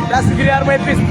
Let's clear my pist.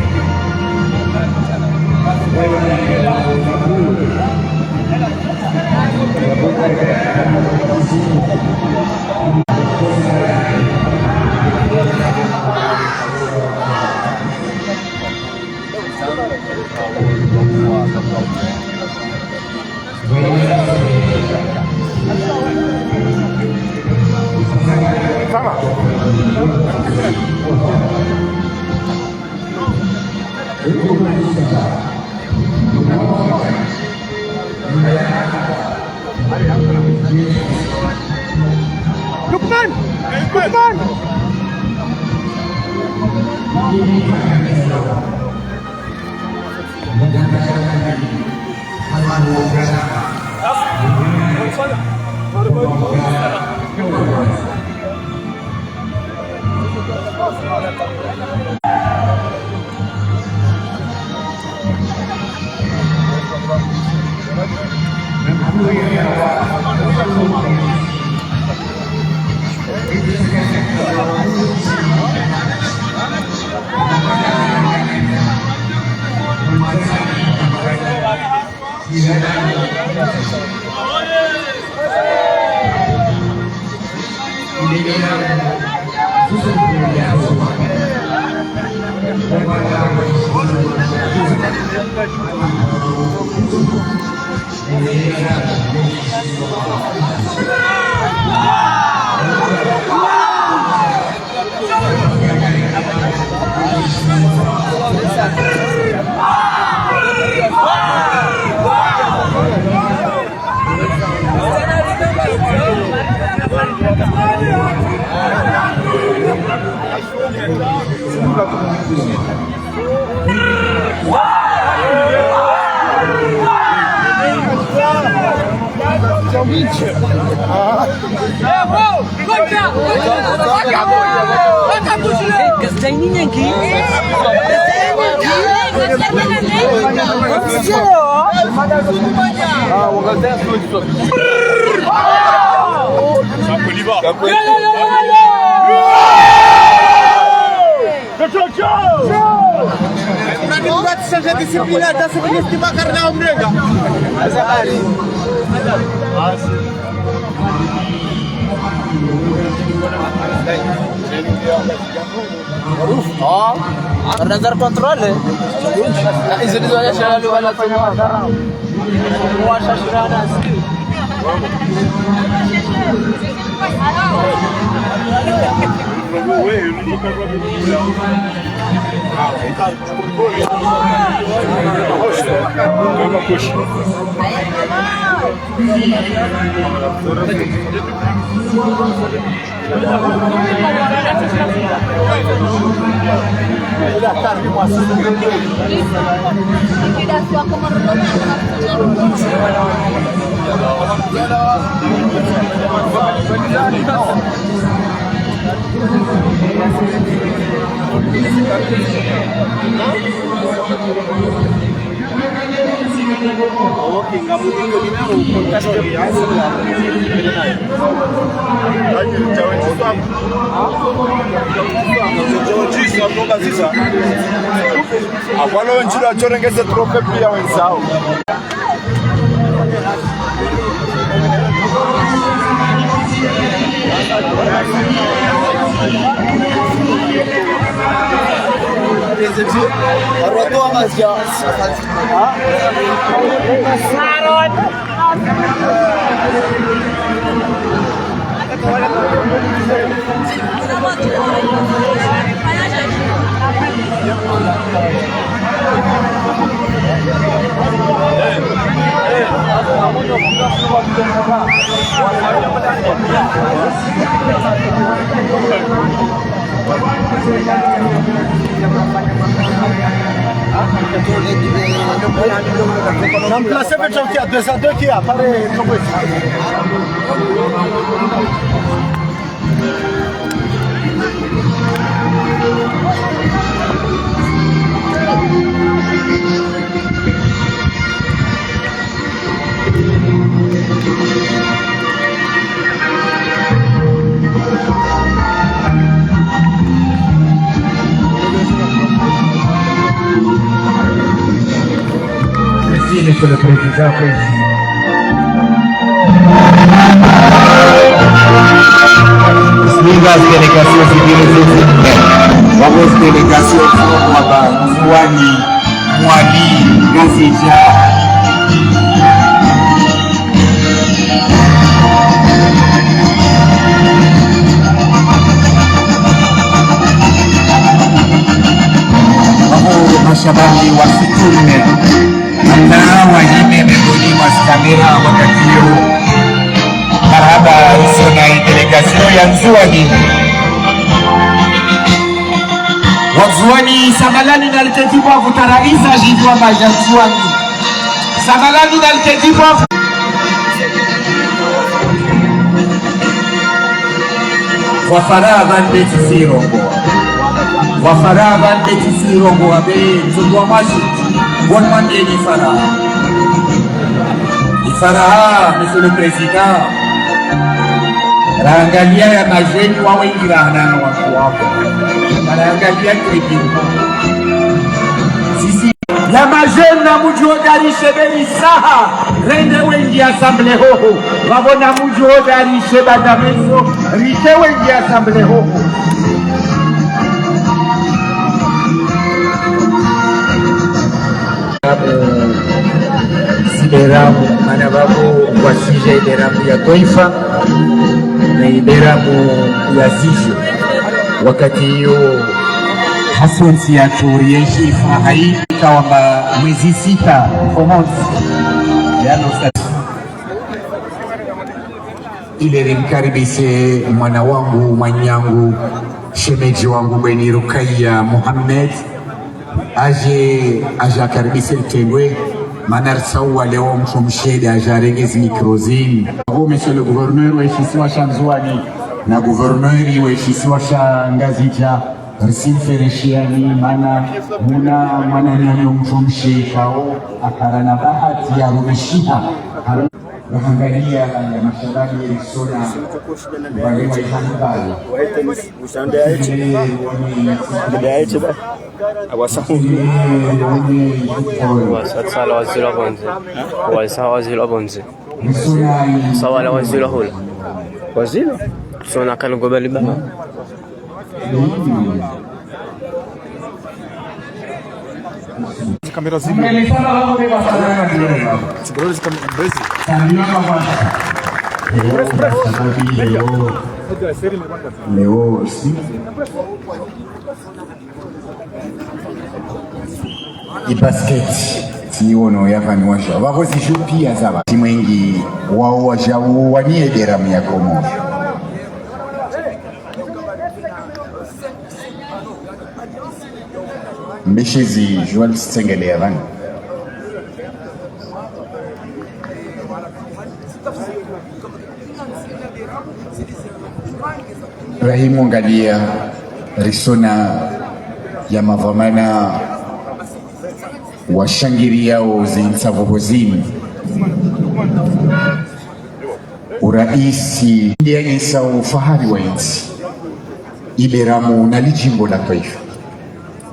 Lukman! Lukman! Disciplina da sebenarnya karena mereka. Sekali. Oh, karena zar kontrol ya. Izin itu aja selalu ada semua sekarang. Puasa sudah ada. Agora onde a chora que se troca pia o ensal. Arwah mas ya. Sarot. Nam place pe chauki a 202 qui apparaît comme ça. Monsieur le Président, Lindas delegações civis, vamos delegação Mwaba, Mwani, Mwali, Gazija. Vamos mashabani wasitume, hata wajime miongoni mwa kamera wakati huu. Marhaba usona delegação ya Nzuani. Wazuani Sabalani na Alketibu wa Kutaraisa jidwa maja Nzuani. Sabalani na Alketibu wa Wafara bandeti sirongo. Wafara bandeti sirongo abe Nzugwa maji. Bonmande ni fara. Ifara, Monsieur le Président. Rangalia ya majeni wawe ingirana wako wako. Rangalia kredimo. Sisi ya majeni na mujuodarishe beni saha. Rende wengi asamble hoho. Wabona mujuodarishe badameso. Rite wengi asamble hoho. Sideramu manababu wasije ideramu ya taifa na ideramu ya zisho. Wakati hiyo hasonsi ya turiyeshi fahai kawamba mwezi 6 ile nimkaribishe mwana wangu mwanyangu shemeji wangu Bweni Rukaya Muhammad aje akaribishe Ltengwe manar sawa leo mshomshede ajarengezi mikrozini. Monsieur le gouverneur weshisiwa Nzuani na gouverneur weshisiwa Ngazija Rsifereshiani mana mwana nyanyo mshomshe kao akarana bahati ya rumeshiha wahangalia ya mashabani ya Risona walewa ihambali Kamera zima. Leo ibasket tiono yavanwasha vakozishupia zava timwengi wao wajau wanie deramu ya Komo mbeshezi Joel Tsengele ya vani Rahimu Ngalia Risona ya mavamana washangiriao zinsavuhozini uraisi ndianyesa ufahari wa insi iberamu na lijimbo la taifa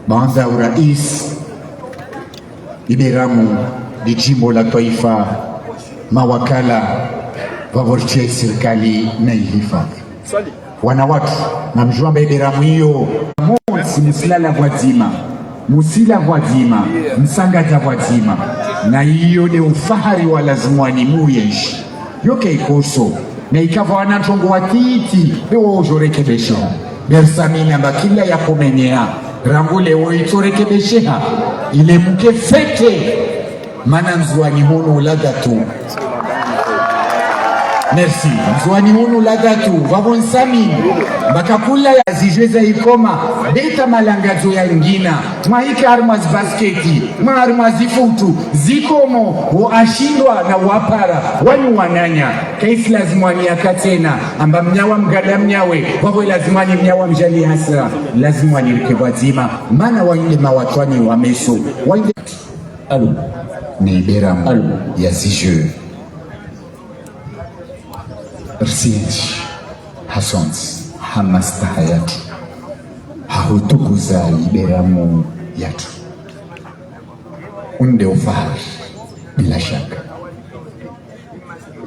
baanza urais iberamu lijimbo la taifa mawakala wavorchie serikali na ihifadhi wanawatu na mjwamba iberamu hiyo musilala vwazima musila vwazima msangaza vwazima na hiyo ni ufahari wa lazimwani muyeshi yoke ikoso na ikava wanatongo watiti bewo ujorekebesha bersamina bakila ya komenyea rangule woitorekebesheha ile mke fete mana mzuani hunu ladatu. Merci. Mzuani hunu ladatu vavonsami bakakula ya zijweza ikoma beta malangazo ya ngina maika armas basketi maarmas ifutu zikomo ashindwa na wapara wanu wananya kaisi lazimwani akatena amba mnyawa mgada mnyawe wavo lazimwani mnyawa mjali hasra lazimwani rikewazima mana wanyile mawatwani wa meso wanyile alu ni beramu ya zijwe Rsienji hasons hamastaha yatu hahutukuza iberamu yatu unde ufahari bila shaka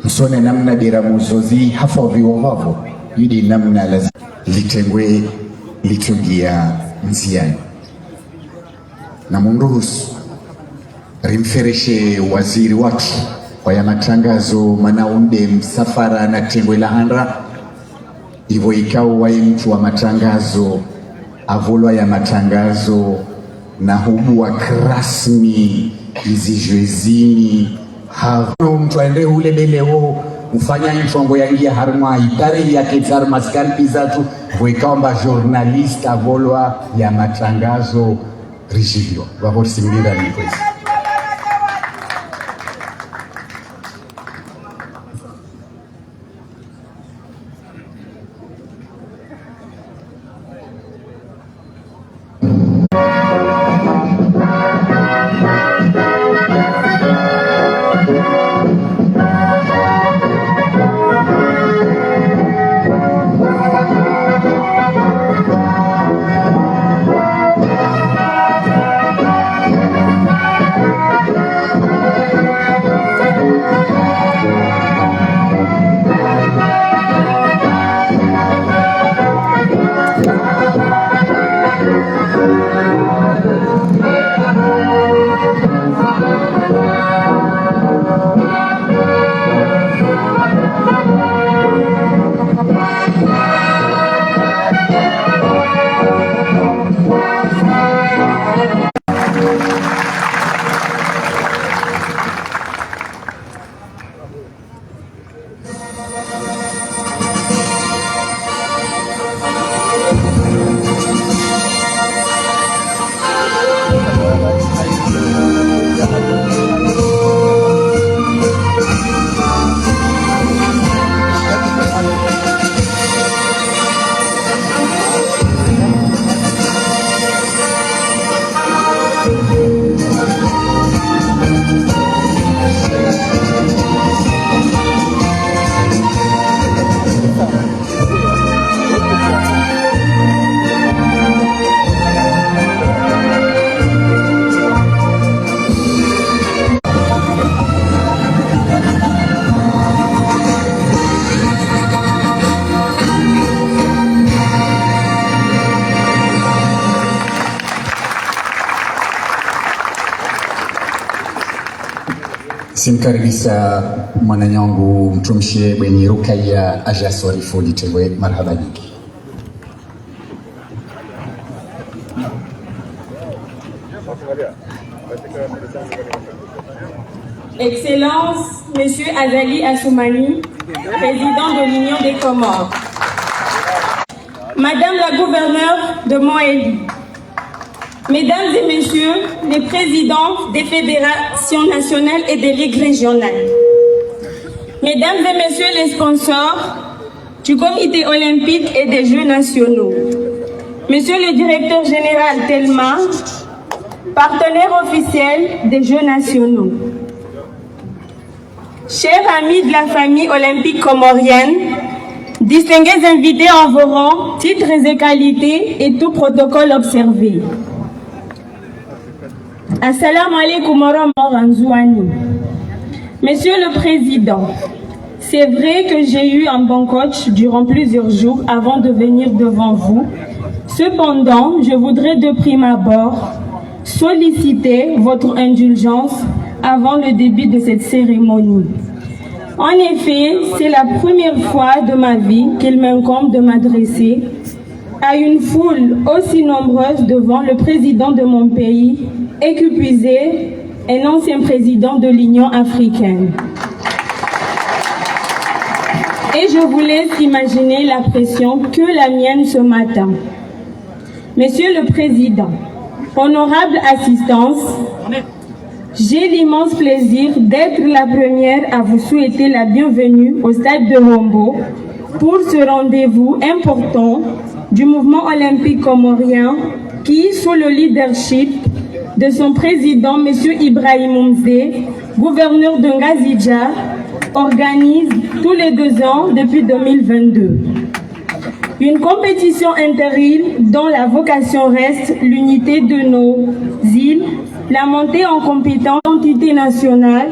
msone namna diramuzozi hafa viwavavo yudi namna lazima litengwe litungia nziani na munduhusu rimfereshe waziri watu waya matangazo manaunde msafara na tengwe la handra hivyo ikao wae mtu wa matangazo avolwa ya matangazo na hubua krasmi izijwezini hao mtu aende ule beleo ufanya mchongo yangia harma itare ya ketar maskal pizatu voikaomba journalist avolwa ya matangazo rigivyo vavor simira ni kwezi. Simkaribisa mwananyangu mtumshie bweni Rukaya Aja Sorifu litengwe marhaba nyingi. Excellence, Monsieur Azali Assoumani, président de l'Union des Comores. Madame la gouverneure de Moëli, Mesdames et Messieurs les présidents des fédérations nationales et des ligues régionales, Mesdames et Messieurs les sponsors du Comité olympique et des Jeux nationaux, Monsieur le directeur général Telma, partenaire officiel des Jeux nationaux, chers amis de la famille olympique comorienne, distingués invités en vos rangs, titres et qualités et tout protocole observé. Assalamu alaikum warahmatullahi. Monsieur le Président, c'est vrai que j'ai eu un bon coach durant plusieurs jours avant de venir devant vous. Cependant, je voudrais de prime abord solliciter votre indulgence avant le début de cette cérémonie. En effet, c'est la première fois de ma vie qu'il m'incombe de m'adresser à une foule aussi nombreuse devant le président de mon pays, épuisé, un ancien président de l'Union africaine. Et je vous laisse imaginer la pression que la mienne ce matin. Monsieur le Président, honorable assistance, j'ai l'immense plaisir d'être la première à vous souhaiter la bienvenue au stade de Hombo pour ce rendez-vous important du mouvement olympique comorien qui, sous le leadership de son président, M. Ibrahim Oumze, gouverneur de Ngazidja, organise tous les 2 ans depuis 2022. Une compétition interile dont la vocation reste l'unité de nos îles la montée en compétence d'identité nationale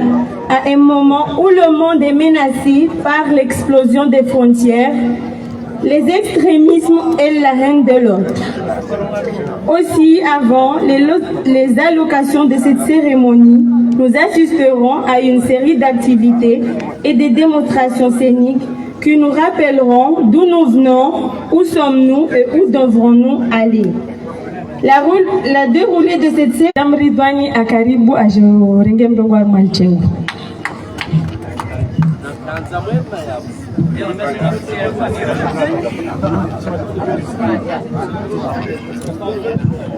à un moment où le monde est menacé par l'explosion des frontières, les extrémismes et la haine de l'autre. Aussi, avant les allocations de cette cérémonie, nous assisterons à une série d'activités et de démonstrations scéniques qui nous rappelleront d'où nous venons, où sommes-nous et où devrons-nous aller. La déroulée de cette série Ridwani à Karibu à Rengem Dongwar Malchengo.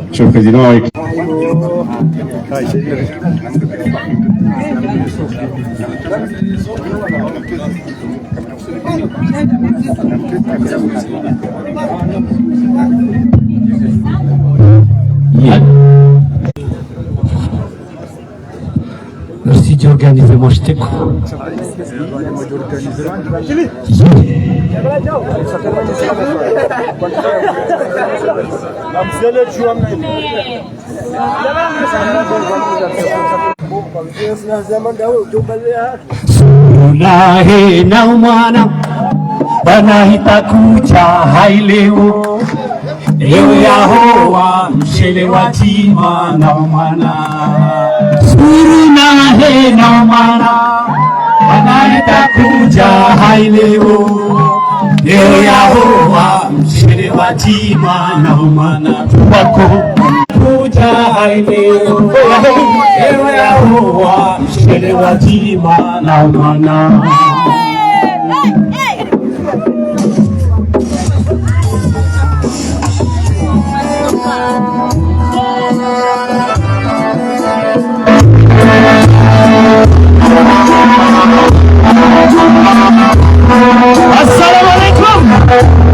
Monsieur le Président, merci d'organiser mon chèque. Sunahe na umwana banahita kucha haileo leo yahowa mshele wa tima na umwana sunahe na umwana banahita kucha haileo leo yahowa mshele wa tima na umwana wako kucha haileo leo yahowa mshele wa tima na umwana. Assalamu alaikum.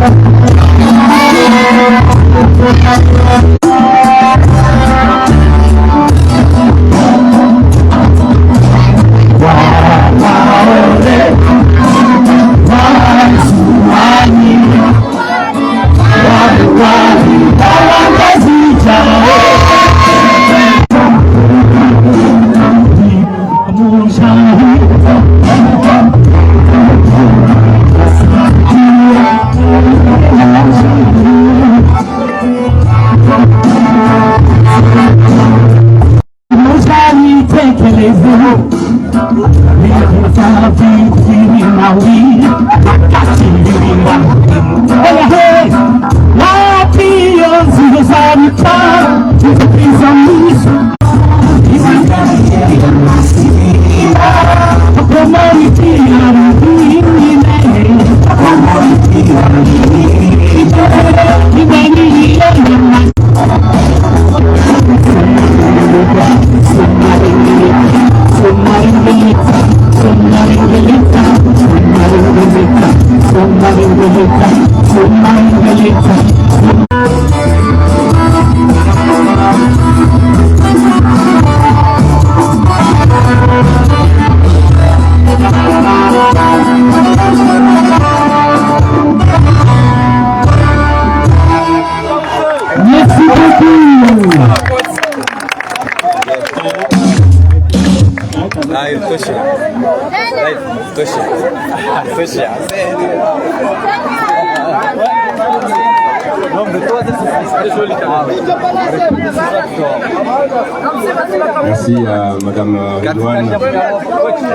merci à Madame Ridouane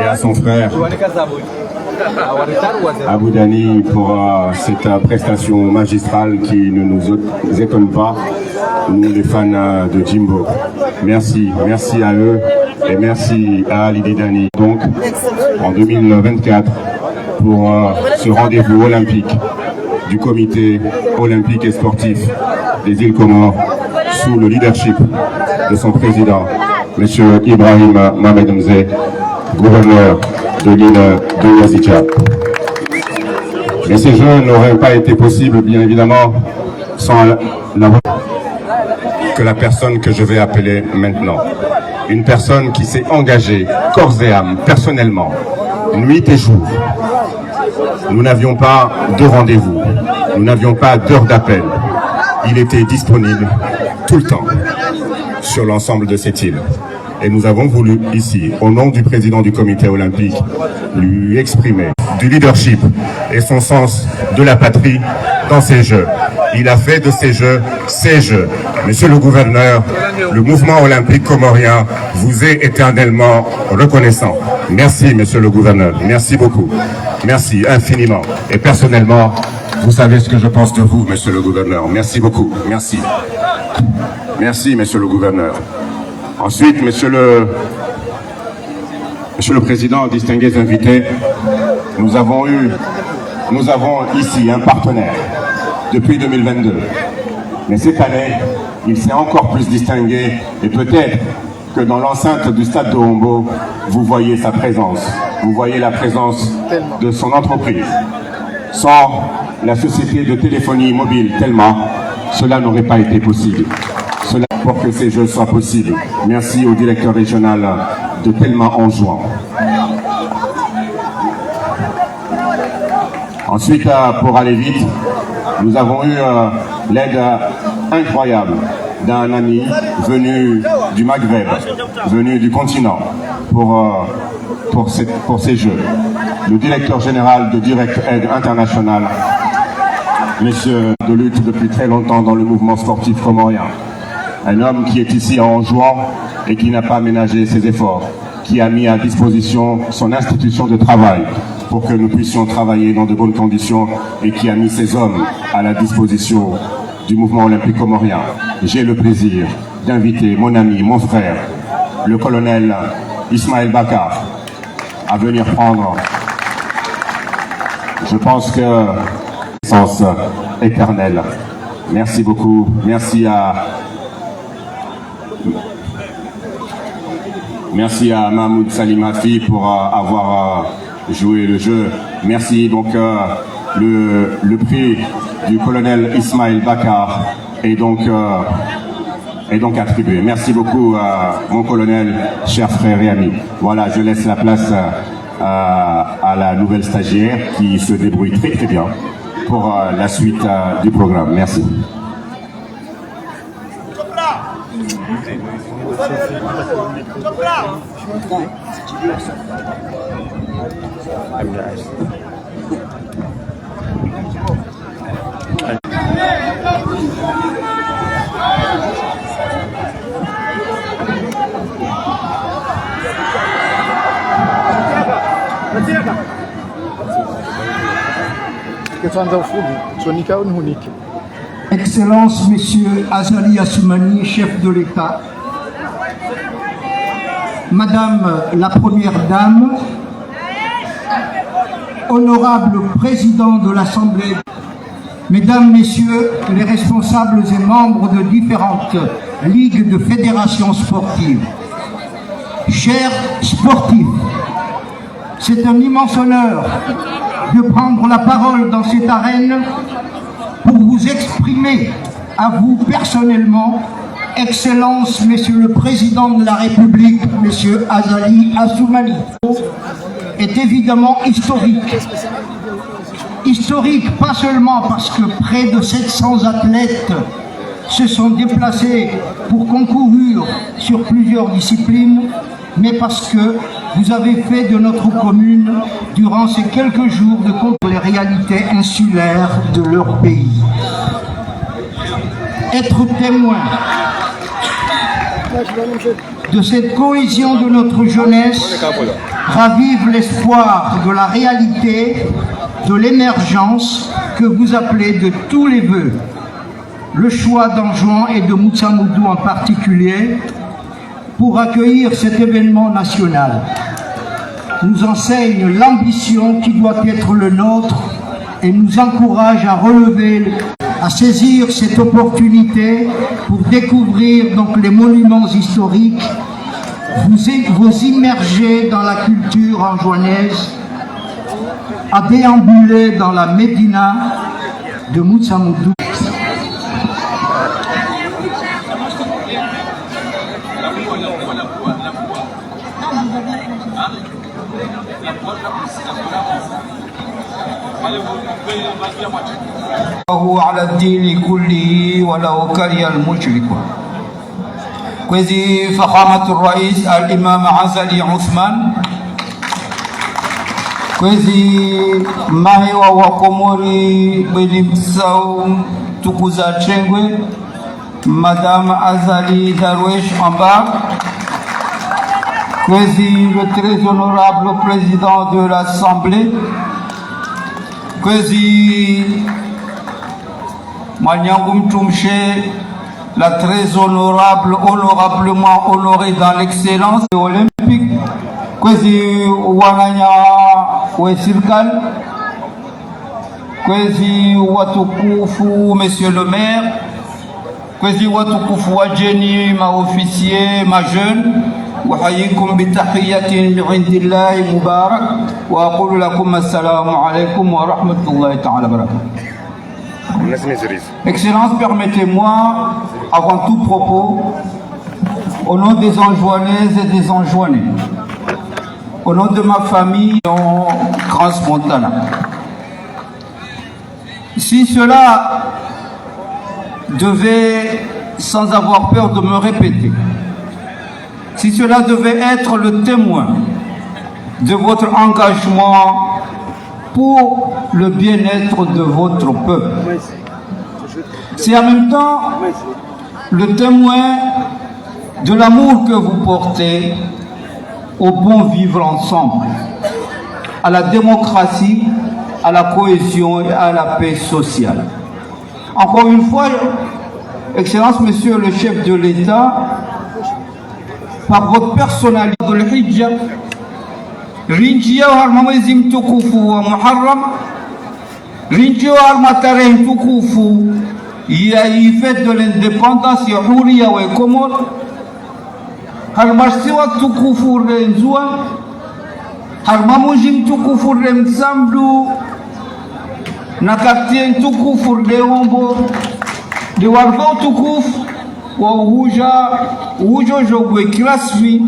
et à son frère Abou Dani pour cette prestation magistrale qui ne nous étonne pas, nous les fans de Jimbo. Merci, merci à eux et merci à Ali Dani. Donc en 2024 pour ce rendez-vous olympique du comité olympique et sportif des îles Comores sous le leadership de son président, M. Ibrahim Mohamed Mzee, gouverneur de l'île de Yazicha. Mais ces Jeux n'auraient pas été possibles, bien évidemment, sans la personne que je vais appeler maintenant. Une personne qui s'est engagée, corps et âme, personnellement, nuit et jour. Nous n'avions pas de rendez-vous, nous n'avions pas d'heure d'appel. Il était disponible tout le temps. sur l'ensemble de cette île. Et nous avons voulu ici, au nom du président du comité olympique, lui exprimer du leadership et son sens de la patrie dans ces Jeux. Il a fait de ces Jeux ses Jeux. Monsieur le gouverneur, le mouvement olympique comorien vous est éternellement reconnaissant. Merci, monsieur le gouverneur. Merci beaucoup. Merci infiniment. Et personnellement, vous savez ce que je pense de vous, monsieur le gouverneur. Merci beaucoup. Merci. Merci, monsieur le gouverneur. Ensuite, Monsieur le Président, distingués invités, nous avons ici un partenaire depuis 2022. Mais cette année, il s'est encore plus distingué et peut-être que dans l'enceinte du stade de Hombo, vous voyez sa présence. Vous voyez la présence de son entreprise. Sans la société de téléphonie mobile Telma, cela n'aurait pas été possible. Cela pour que ces Jeux soient possibles. Merci au directeur régional de Telma Anjouan. Ensuite, pour aller vite, nous avons eu l'aide incroyable d'un ami venu du Maghreb, venu du continent pour ces Jeux. Le directeur général de Direct Aid International, monsieur de lutte depuis très longtemps dans le mouvement sportif comorien. Un homme qui est ici à Anjouan et qui n'a pas ménagé ses efforts, qui a mis à disposition son institution de travail pour que nous puissions travailler dans de bonnes conditions et qui a mis ses hommes à la disposition du mouvement olympique comorien. J'ai le plaisir d'inviter mon ami, mon frère, le colonel Ismaël Bakar, à venir prendre, je pense que, sens éternel. Merci beaucoup. Merci à Mahmoud Salimafi pour avoir joué le jeu. Merci donc le prix du colonel Ismaël Bakar est donc attribué. Merci beaucoup mon colonel, cher frère et ami. Voilà, je laisse la place à la nouvelle stagiaire qui se débrouille très très bien pour la suite du programme. Merci. Excellence, Monsieur Azali Assoumani, chef de l'État, Madame la Première Dame, Honorable Président de l'Assemblée, Mesdames, Messieurs les responsables et membres de différentes ligues de fédérations sportives, chers sportifs, c'est un immense honneur de prendre la parole dans cette arène pour vous exprimer à vous personnellement, Excellence, Monsieur le Président de la République, Monsieur Azali Assoumani, est évidemment historique. Historique pas seulement parce que près de 700 athlètes se sont déplacés pour concourir sur plusieurs disciplines, mais parce que vous avez fait de notre commune, durant ces quelques jours, de compte les réalités insulaires de leur pays. Être témoin de cette cohésion de notre jeunesse ravive l'espoir de la réalité, de l'émergence que vous appelez de tous les vœux. Le choix d'Anjouan et de Moutsamoudou en particulier pour accueillir cet événement national nous enseigne l'ambition qui doit être le nôtre et nous encourage à relever, à saisir cette opportunité pour découvrir donc les monuments historiques, vous immerger dans la culture anjouanaise, à déambuler dans la Médina de Moutsamoudou. على الدين كله ولو كره المشركون كوزي فخامة الرئيس الإمام عزلي عثمان كوزي ماهي وكوموري بلمساو توكوزا تشينغوي Madame Azali Darwesh Ambar, Kwesi le très honorable président de l'Assemblée, Kwesi Manyangum Tumche, la très honorablement honorée dans l'excellence olympique, Kwesi Wananya Wesirkal, Kwesi Watukufu, Monsieur le maire, Kwezi watukufu wajeni maofisier majeune وحييكم بتحية من عند الله مبارك وأقول لكم السلام عليكم ورحمة الله تعالى وبركاته. Excellence, permettez-moi, avant tout propos, au nom des Anjouanaises et des Anjouanais, au nom de ma famille en Transmontana, si cela devait, sans avoir peur de me répéter, si cela devait être le témoin de votre engagement pour le bien-être de votre peuple, c'est en même temps le témoin de l'amour que vous portez au bon vivre ensemble, à la démocratie, à la cohésion et à la paix sociale. Encore une fois, Excellence, Monsieur le chef de l'État, par votre personnalité de l'Hijja, Rinjia Harmamezim Tukufu wa Muharram, Rinjia Harmatarem Tukufu, il y a eu fête de l'indépendance, Yahuria wa Komor, Harmarsiwa Tukufu Renzua, Harmamujim Tukufu Remzamdu, Nakatien tukufu Leombo, de Wargo tukufu wa Ujo Jogwe Kirasmi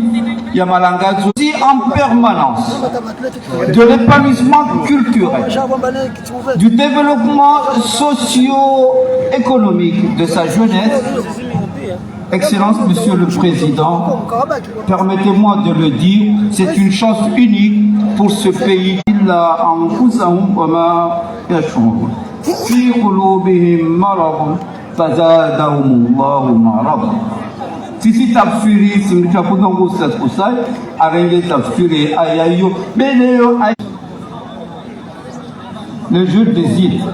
Yamalangazo, si en permanence de l'épanouissement culturel, du développement socio-économique de sa jeunesse. Excellence, Monsieur le Président, permettez-moi de le dire, c'est une chance unique pour ce pays. في قلوبهم مرض فزادهم الله مرضا. Sisi tafsiri simcha kudongo kusai arenge tafsiri ayayo beleo ay. Le jeu des îles.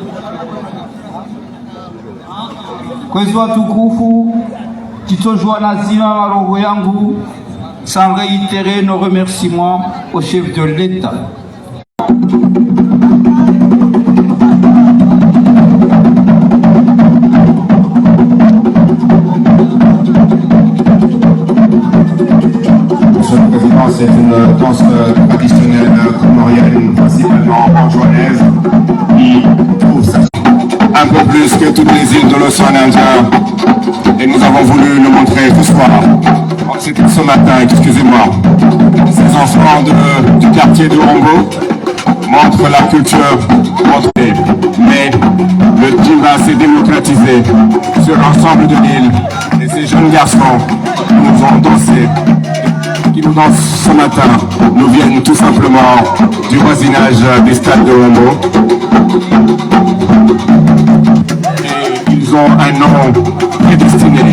Kwezwa tukufu kitojwa nazima marongo yangu sans réitérer nos remerciements au chef de l'État. Monsieur le Président, c'est une danse traditionnelle comorienne, principalement anjouanaise, qui trouve ça un peu plus que toutes les îles de l'océan Indien. Et nous avons voulu le montrer ce soir. C'était ce matin, excusez-moi. Ces enfants du quartier de Hongo montrent la culture, mais le Djimba s'est démocratisé sur l'ensemble de l'île. Et ces jeunes garçons qui nous ont dansé, qui nous dansent ce matin, nous viennent tout simplement du voisinage des stades de Hongo. Et ils ont un nom prédestiné.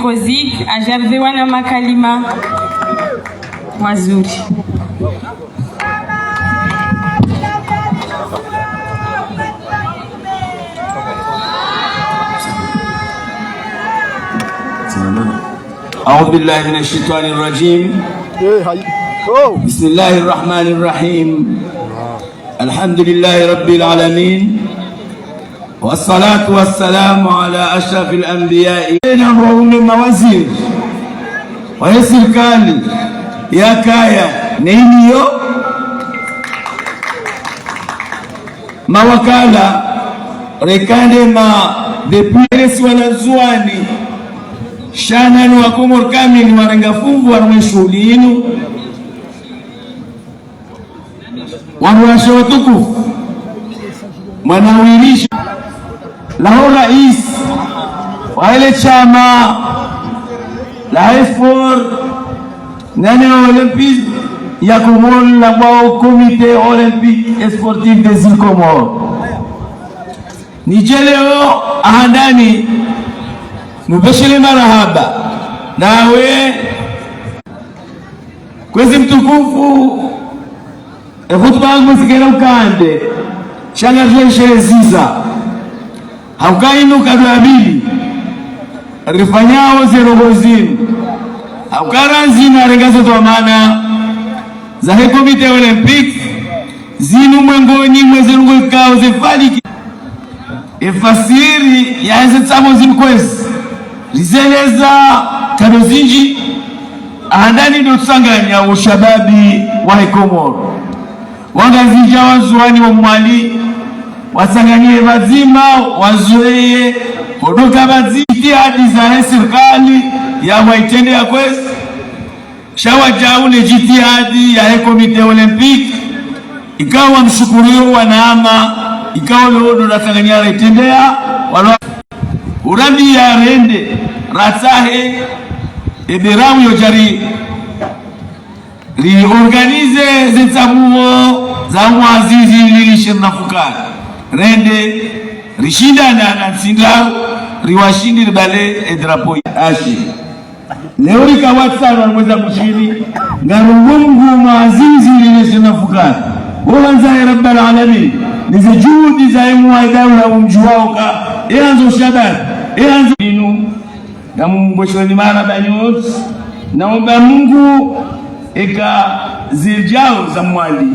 Kozik, Ajabzewana Makalima, Wazuri. أعوذ بالله من الشيطان الرجيم. بسم الله الرحمن الرحيم. الحمد لله رب العالمين والصلاة والسلام على أشرف الأنبياء. وهم الموازين وهي سركالي ya kaya neiniyo mawakala rekande ma depures wanazuani shana ni wakomor kamili warenga fungu warwe shughuli inu wanawasha watukufu mwanawilisha lao rais wa ile chama la effort nane olympique ya Comores la bao comité olympique et sportif des îles Comores nijeleo ahandani nubeshele marahaba nawe kwezi mtukufu hutuba yangu sikera ukande shanga tueshere ziza haukainu kadwabili rifanyao zerogozini haukaranzina rengazo tuamana za he komite olympique zinu mwengoni mwezerungo ikao zefaliki efasiri ya eze tsamo zimkwezi rizeleza kado zinji ahandani ndo tusanganya ushababi wa Komoro wangazija wazuani wa mwali wasanganie wazima wazoeye kodoka baziti hadi za serikali ya waitende ya kwezi shawa jaune jitihadi ya komite olympique ikawa mshukurio wanaama ikawa leo natangania raitendea wala urambi ya rende ratahe eberamu yojari riorganize zetsamuo za mwazizi lilishirna fukara rende rishindana na nsinda riwashindi ribale edrapo ashi leo likawatsa wanaweza kushini ngarungungu mwazizi lilishirna fukara ulanza ya rabbal alamin nize juhudi za muaidau na umjuwao ka ianzo shabab ianzo inu na mbweshoni mara banyot naomba Mungu eka zijao za mwali